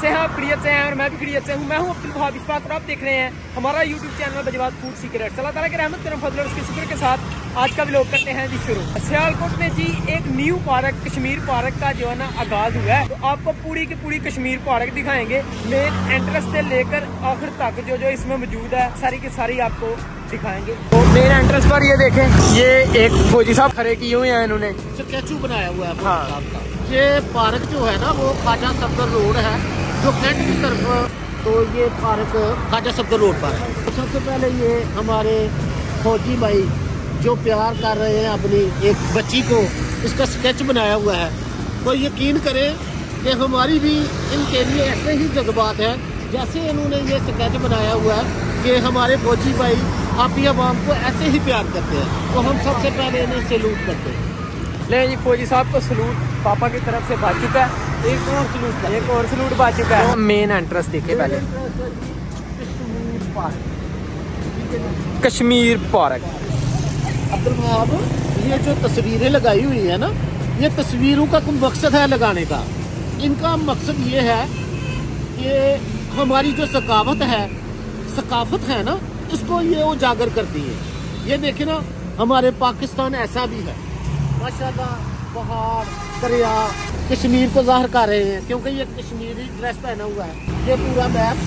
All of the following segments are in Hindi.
कैसे हैं आप? खैरियत से हैं और मैं भी खैरियत से हूँ। मैं हूँ अब्दुल वहाब इस्फाक और आप देख रहे हैं हमारा यूट्यूब चैनल बजवात फूड सीक्रेट्स। अल्लाह ताला के रहमत करम फजल और उसके शुक्र के साथ आज का व्लॉग करते हैं जी शुरू। सियालकोट में जी एक न्यू पार्क कश्मीर पार्क का जो है ना आगाज हुआ है, तो आपको पूरी की पूरी कश्मीर पार्क दिखाएंगे, मेन एंट्रेंस से लेकर आखिर तक जो इसमें मौजूद है सारी की सारी आपको दिखाएंगे। तो मेन एंट्रेंस पर ये देखें, ये एक फौजी साहब खड़े किए हुए हैं, इन्होंने स्टैचू बनाया हुआ है। हाँ, ये पार्क जो है ना वो ख्वाजा सफदर रोड है जो कैंट की तरफ, तो ये पार्क ख्वाजा सफदर रोड पर है। तो सबसे पहले ये हमारे फौजी भाई जो प्यार कर रहे हैं अपनी एक बच्ची को, इसका स्केच बनाया हुआ है। तो यकीन करें कि हमारी भी इनके लिए ऐसे ही जज्बात है जैसे इन्होंने ये स्केच बनाया हुआ है कि हमारे फौजी भाई आपकी आवाम को ऐसे ही प्यार करते हैं। तो हम सबसे पहले इन्हें सैल्यूट करते हैं। ले जी, फौजी साहब को सलूट पापा की तरफ से बच चुका है, एक और सलूट बच चुका है। मेन एंट्रेंस देखे पहले, कश्मीर पार्क। अब्दुल वहाब, ये जो तस्वीरें लगाई हुई है ना, ये तस्वीरों का कोई मकसद है लगाने का। इनका मकसद ये है कि हमारी जो सकाफत है ना, इसको ये उजागर करती है। ये देखे ना, हमारे पाकिस्तान ऐसा भी है माशाल्लाह, पहाड़ दरिया कश्मीर को जाहिर कर रहे हैं क्योंकि ये कश्मीरी ड्रेस पहना हुआ है। ये पूरा मैप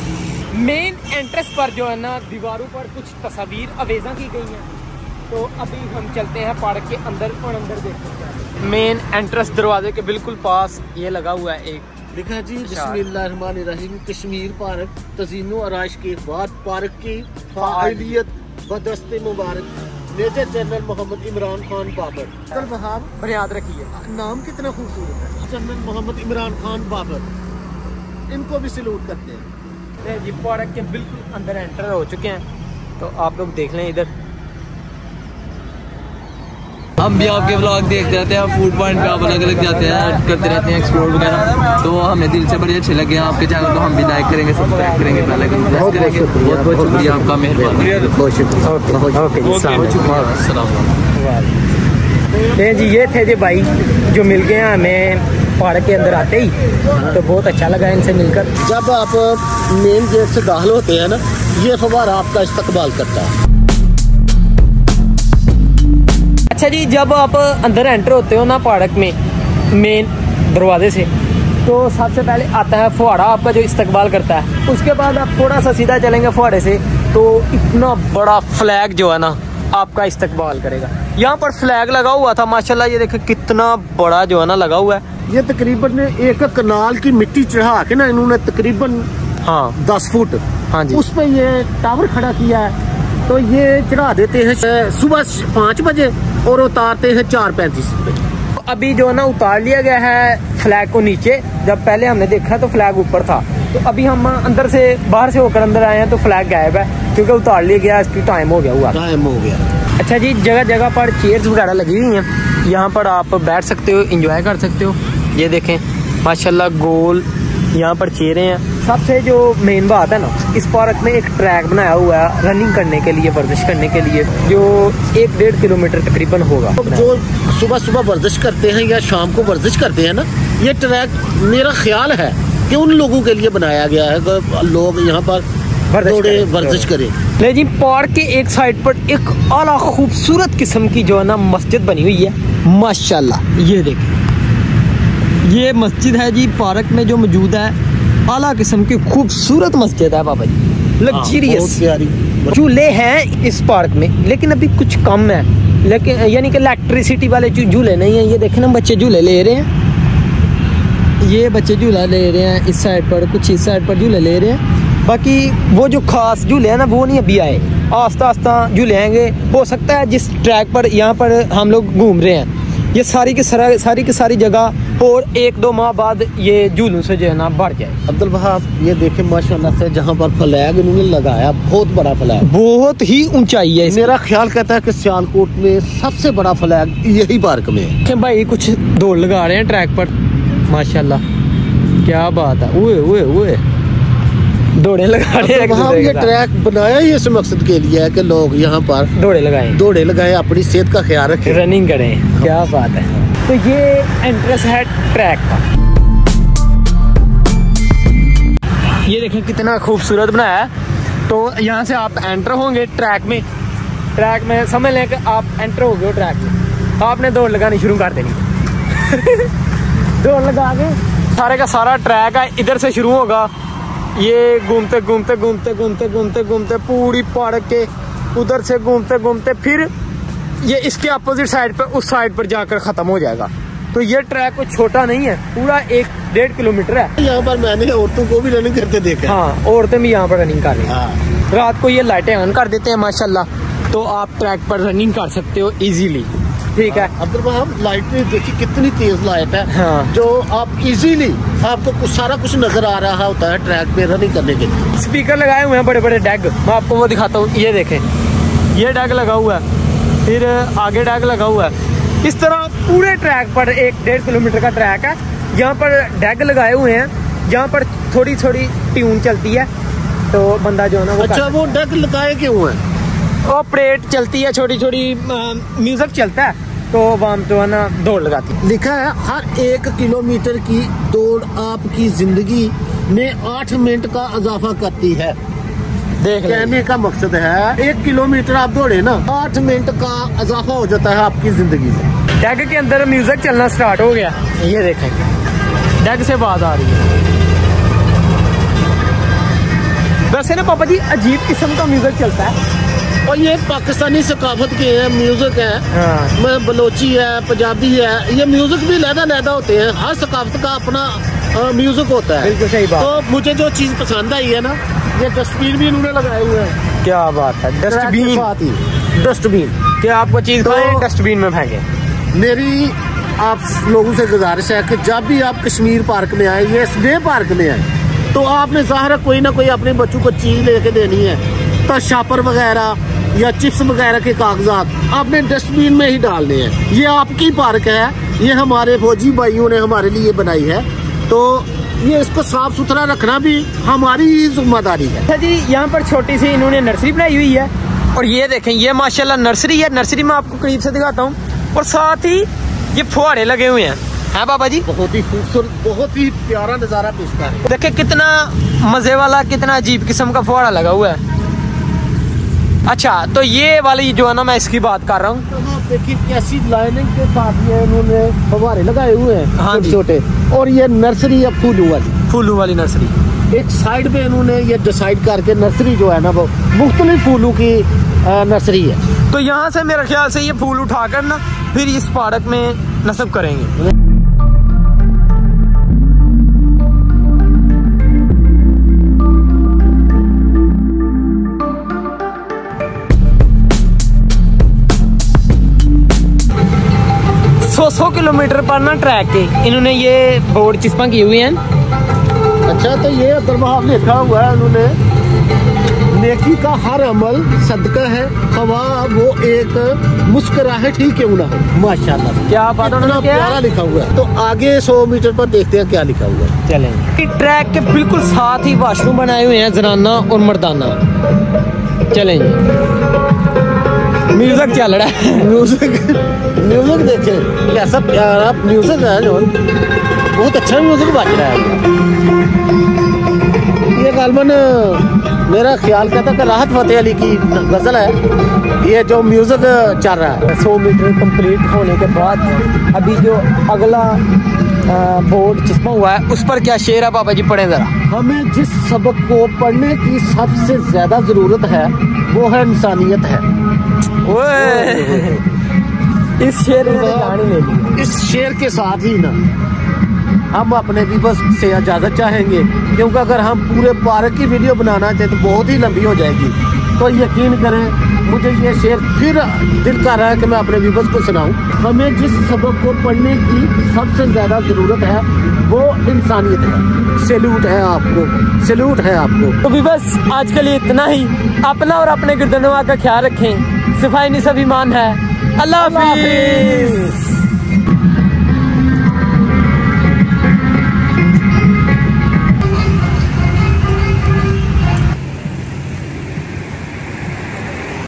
मेन एंट्रेंस पर जो है ना दीवारों पर कुछ तस्वीर अवेजा की गई हैं। तो अभी हम चलते हैं पार्क के अंदर और अंदर देखते हैं। मेन एंट्रेंस दरवाजे के बिल्कुल पास ये लगा हुआ है एक लिखा जी बिस्मिल्लाहिर्रहमानिर्रहीम कश्मीर पार्क तज़ीनो आराइश के बाद पार्क की फ़ाइलियत बदस्ते मुबारक मेजर जनरल मोहम्मद इमरान खान बाबर। अब्दुल वहाब, पर याद रखिए नाम कितना खूबसूरत है, जनरल मोहम्मद इमरान खान बाबर। इनको भी सैल्यूट करते हैं। जी पार्क के बिल्कुल अंदर एंटर हो चुके हैं, तो आप लोग देख लें इधर। हम भी आपके व्लॉग देखते रहते हैं, फूड पॉइंट पे आप अलग अलग जाते हैं, करते रहते हैं एक्सप्लोर वगैरह, तो हमें दिल से बड़े अच्छे लगे। आपके चैनल को हम भी लाइक करेंगे, सब्सक्राइब करेंगे, बेल आइकन प्रेस करेंगे। बहुत बहुत शुक्रिया आपका, मेहरबानी, बहुत शुक्रिया। जी ये थे जी भाई जो मिल गए हमें पार्क के अंदर आते ही, तो बहुत अच्छा लगा इनसे मिलकर। जब आप मेन गेट से दाखिल होते हैं ना, ये फव्वारा आपका इस्तकबाल करता है। अच्छा जी, जब आप अंदर एंटर होते हो ना पार्क में मेन दरवाजे से, तो सबसे पहले आता है फुहारा आपका जो इस्तकबाल करता है। उसके बाद आप थोड़ा सा सीधा चलेंगे फुहारे से, तो इतना बड़ा फ्लैग जो है ना आपका इस्तकबाल करेगा। यहाँ पर फ्लैग लगा हुआ था माशाल्लाह, ये देखे कितना बड़ा जो है ना लगा हुआ है। ये तकरीबन एक कनाल की मिट्टी चढ़ा के ना इन्होंने तकरीबन 10 फुट उस पे ये टावर खड़ा किया है। तो ये चढ़ा देते हैं सुबह 5 बजे और उतारते हैं 4:35 पे। अभी जो है ना उतार लिया गया है फ्लैग को नीचे। जब पहले हमने देखा तो फ्लैग ऊपर था, तो अभी हम अंदर से बाहर से होकर अंदर आए हैं तो फ्लैग गायब है क्योंकि उतार लिया गया, इसकी टाइम हो गया। अच्छा जी, जगह जगह पर चेयर्स वगैरह लगी हुई हैं, यहाँ पर आप बैठ सकते हो, एंजॉय कर सकते हो। ये देखें माशाल्लाह गोल यहाँ पर चेयरें हैं। सबसे जो मेन बात है ना, इस पार्क में एक ट्रैक बनाया हुआ है रनिंग करने के लिए, वर्जिश करने के लिए, जो 1-1.5 किलोमीटर तकरीबन होगा। जो सुबह सुबह वर्जिश करते हैं या शाम को वर्जिश करते हैं ना, ये ट्रैक मेरा ख्याल है कि उन लोगों के लिए बनाया गया है, लोग यहाँ पर वर्जिश करें। ले जी, पार्क के एक साइड पर एक आला खूबसूरत किस्म की जो है ना मस्जिद बनी हुई है माशाल्लाह। ये देखिए, ये मस्जिद है जी पार्क में जो मौजूद है, आला किस्म की खूबसूरत मस्जिद है बाबा जी, लग्जरियस। झूले हैं इस पार्क में लेकिन अभी कुछ कम है, लेकिन यानी कि इलेक्ट्रिसिटी वाले झूले नहीं है। ये देखें ना, बच्चे झूले ले रहे हैं, ये बच्चे झूला ले रहे हैं इस साइड पर, कुछ इस साइड पर झूले ले रहे हैं। बाकी वो जो खास झूले हैं ना वो नहीं अभी आए, आस्ता आस्ता झूले आएंगे। हो सकता है जिस ट्रैक पर यहाँ पर हम लोग घूम रहे हैं, ये सारी की सारी जगह और 1-2 माह बाद ये झूलों से जो है ना बढ़ जाए। अब्दुल वहाब, ये देखे माशाल्लाह से जहाँ पर फ्लैग इन्होंने लगाया, बहुत बड़ा फ्लैग, बहुत ही ऊंचाई है। मेरा ख्याल कहता है कि सियालकोट में सबसे बड़ा फ्लैग यही पार्क में है। भाई कुछ दौड़ लगा रहे हैं ट्रैक पर माशाल्लाह, क्या बात है। ओए दौड़े लगा रहे हैं। वहाँ ये ट्रैक बनाया ही इस मकसद के लिए है कि लोग यहाँ पर दौड़े लगाएं, अपनी सेहत का ख्याल रखें, रनिंग करें। क्या बात है। तो ये एंट्रेंस है ट्रैक का। ये देखें कितना खूबसूरत बनाया है। तो यहाँ से आप एंटर होंगे ट्रैक में समझ लें कि आप एंटर हो गए हो ट्रैक में, आपने दौड़ लगानी शुरू कर देनी। दौड़ लगा के सारे का सारा ट्रैक है, इधर से शुरू होगा, ये घूमते घूमते घूमते घूमते घूमते घूमते पूरी पार्क के उधर से घूमते घूमते फिर ये इसके अपोजिट साइड पर उस साइड पर जाकर खत्म हो जाएगा। तो ये ट्रैक कोई छोटा नहीं है, पूरा 1-1.5 किलोमीटर है। यहाँ पर मैंने औरतों को भी रनिंग करते देखा। हाँ, औरतें भी यहाँ पर रनिंग कर रही हैं। रात को ये लाइटें ऑन कर देते हैं माशाल्लाह, तो आप ट्रैक पर रनिंग कर सकते हो इजीली। ठीक है, अब्दुल वहाब लाइट देखिए कितनी तेज लाइट है। हाँ। जो आप इजीली आपको सारा कुछ नजर आ रहा होता है ट्रैक पे रनिंग करने के लिए। स्पीकर लगाए हुए हैं बड़े बड़े डैग, मैं आपको वो दिखाता हूँ। ये देखें, ये डैग लगा हुआ है, फिर आगे डैग लगा हुआ है। इस तरह पूरे ट्रैक पर 1-1.5 किलोमीटर का ट्रैक है। यहाँ पर डैग लगाए हुए हैं, यहाँ पर थोड़ी थोड़ी ट्यून चलती है, तो बंदा जो है ना वो अच्छा, वो डैग लगाए क्यों है? वो परेड चलती है, छोटी छोटी म्यूजिक चलता है, तो वहाँ जो है ना दौड़ लगाती है। लिखा है हर 1 किलोमीटर की दौड़ आपकी जिंदगी में 8 मिनट का इजाफा करती है। कहने का मकसद है 1 किलोमीटर आप दौड़े ना, 8 मिनट का इजाफा हो जाता है आपकी जिंदगी में। डैग के अंदर म्यूजिक चलना स्टार्ट हो गया, ये देखें डैग से आवाज आ रही है। वैसे ना पापा जी अजीब किस्म का म्यूजिक चलता है, और ये पाकिस्तानी सकाफत के हैं म्यूजिक है। हाँ। बलोची है, पंजाबी है, ये म्यूजिक भी लहदा होते हैं। हर सकाफत का अपना म्यूजिक होता है। बिल्कुल सही बात। तो मुझे जो चीज पसंद आई है ना, ये डस्टबिन भी इन्होंने लगाए हुए हैं। क्या बात है, डस्टबिन क्या आपको चीज डस्टबिन में फेंके। मेरी आप लोगों से गुजारिश है कि जब भी आप कश्मीर पार्क में आए, ये डे पार्क में आए, तो आपने ज़ाहिर कोई ना कोई अपने बच्चों को चीज लेके देनी है। तो शापर वगैरह या चिप्स वगैरह के कागजात आपने डस्टबिन में ही डालने हैं। ये आपकी पार्क है, ये हमारे फौजी भाइयों ने हमारे लिए बनाई है, तो ये इसको साफ सुथरा रखना भी हमारी ही जिम्मेदारी है। अच्छा जी, यहाँ पर छोटी सी इन्होंने नर्सरी बनाई हुई है, और ये देखें ये माशाल्लाह नर्सरी है। नर्सरी में आपको करीब से दिखाता हूँ, और साथ ही ये फुहारे लगे हुए हैं। हाँ बाबा जी, बहुत ही खूबसूरत, बहुत ही प्यारा नजारा पेश कर रहे हैं। देखिए कितना मजे वाला, कितना अजीब किस्म का फुहारा लगा हुआ है। अच्छा, तो ये वाली जो है ना, मैं इसकी बात कर रहा हूँ। देखिए कैसी लाइनिंग के साथ ये इन्होंने फव्वारे लगाए हुए हैं। हाँ छोटे, और ये नर्सरी है फूलों वाली नर्सरी। एक साइड पे इन्होंने ये डिसाइड करके नर्सरी जो है ना, वो मुख्तलिफ फूलों की नर्सरी है। तो यहाँ से मेरे ख्याल से ये फूल उठाकर ना फिर इस पार्क में नस्ब करेंगे। सौ किलोमीटर पर ना ट्रैक के इन्होंने ये बोर्ड चिस्पा किए हुए हैं। अच्छा, तो ये अब्दुल वहाब लिखा हुआ है उन्होंने, नेकी का हर अमल सदका है, हवा वो एक मुस्कुराहट ही क्यों ना हो। माशाल्लाह, क्या बात है, इतना प्यारा लिखा हुआ है। तो आगे 100 मीटर पर देखते हैं क्या लिखा हुआ है। चलें। ट्रैक के बिल्कुल साथ ही वॉशरूम बनाए हुए हैं, जनाना और मर्दाना। चलें, म्यूजिक चल रहा है। म्यूजिक देखें कैसा प्यारा म्यूजिक है, जो बहुत अच्छा म्यूजिक बज रहा है। ये गालबन मेरा ख्याल कहता है कि राहत फतेह अली की गजल है, ये जो म्यूजिक चल रहा है। 100 मीटर कंप्लीट होने के बाद अभी जो अगला बोर्ड चिस्पा हुआ है, उस पर क्या शेर है पापा जी, पढ़े जरा। हमें जिस सबक को पढ़ने की सबसे ज्यादा जरूरत है वो है इंसानियत है। इस शेर ने जान ले ली। इस शेर के साथ ही ना हम अपने भी बस से इजाजत चाहेंगे, क्योंकि अगर हम पूरे पार्क की वीडियो बनाना चाहें तो बहुत ही लंबी हो जाएगी। तो यकीन करें, मुझे ये शेर फिर दिल कर रहा है कि मैं अपने व्यूअर्स को सुनाऊं। हमें जिस सबक को पढ़ने की सबसे ज्यादा जरूरत है वो इंसानियत है। सैल्यूट है आपको, सैल्यूट है आपको। तो व्यूअर्स, आज के लिए इतना ही। अपना और अपने गिरदनवा का ख्याल रखें। सफाई निसब ईमान है। अल्लाह हाफिज।